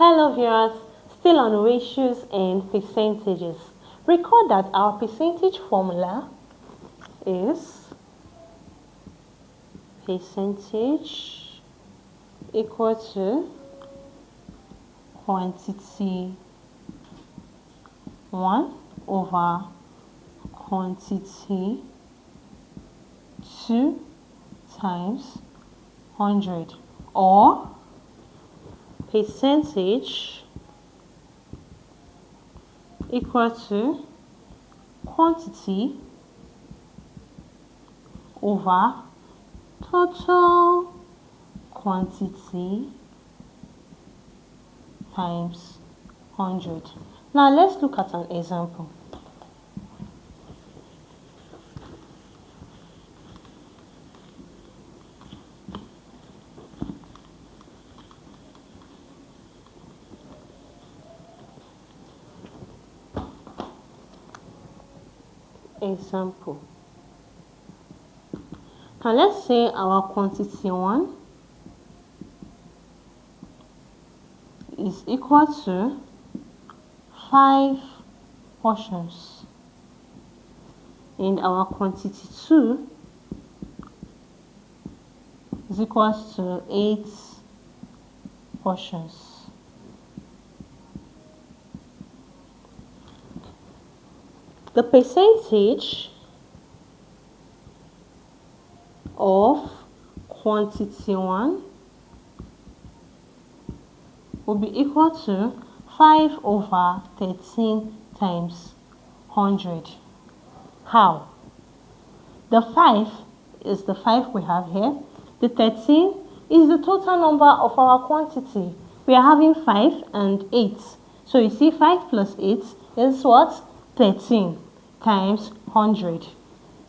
Hello viewers, still on ratios and percentages. Recall that our percentage formula is percentage equal to quantity 1 over quantity 2 times 100, or percentage equal to quantity over total quantity times 100. Now let's look at an example. Example. Now let's say our quantity 1 is equal to 5 portions, and our quantity 2 is equal to 8 portions. The percentage of quantity 1 will be equal to 5 over 13 times 100. How? The 5 is the 5 we have here. The 13 is the total number of our quantity. We are having 5 and 8. So you see 5 plus 8 is what? 13 times 100.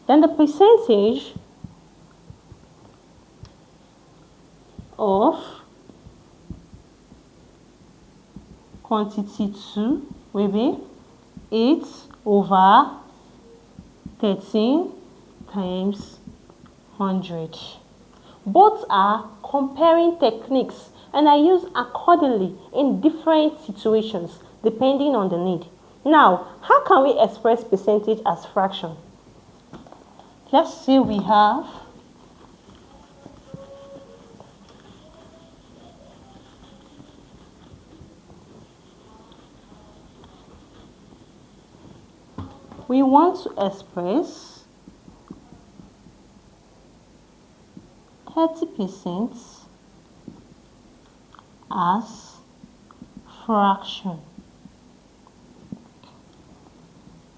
Then the percentage of quantity 2 will be 8 over 13 times 100. Both are comparing techniques and are used accordingly in different situations depending on the need. Now, how can we express percentage as fraction? Let's say we have we want to express 30% as fraction.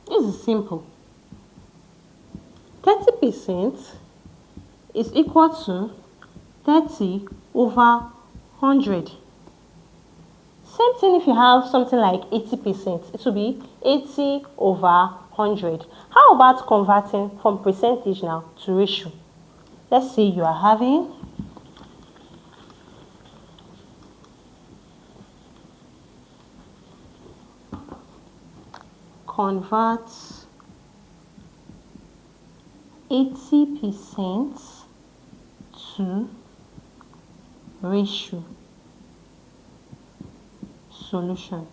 This is simple. 30% is equal to 30 over 100. Same thing if you have something like 80%. It will be 80 over 100. How about converting from percentage now to ratio? Let's say you are having convert 80% to ratio. Solution.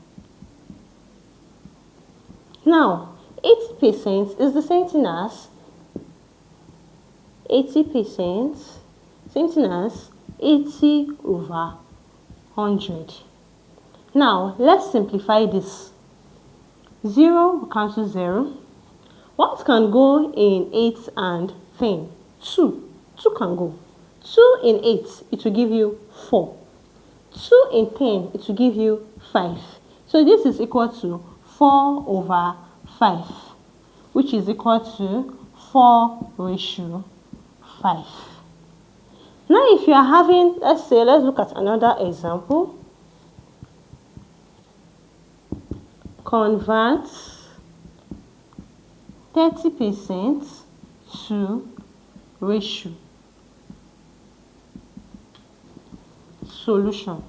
Now, 80% is the same thing as 80%, same thing as 80 over 100. Now, let's simplify this. 0 will cancel 0. What can go in 8 and 10? 2. 2 can go. 2 in 8, it will give you 4. 2 in 10, it will give you 5. So this is equal to 4 over 5, which is equal to 4 ratio 5. Now if you are having, let's look at another example. Convert 30% to ratio. Solution.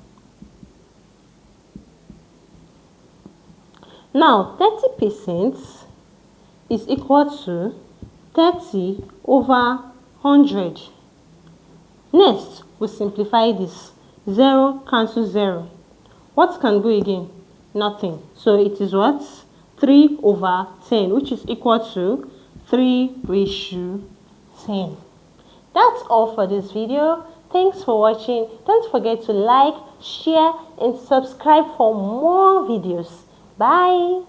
Now 30% is equal to 30 over 100. Next, we simplify this. 0 cancel 0. What can go again? Nothing. So it is what? 3 over 10, which is equal to 3/10. That's all for this video. Thanks for watching. Don't forget to like, share, and subscribe for more videos. Bye.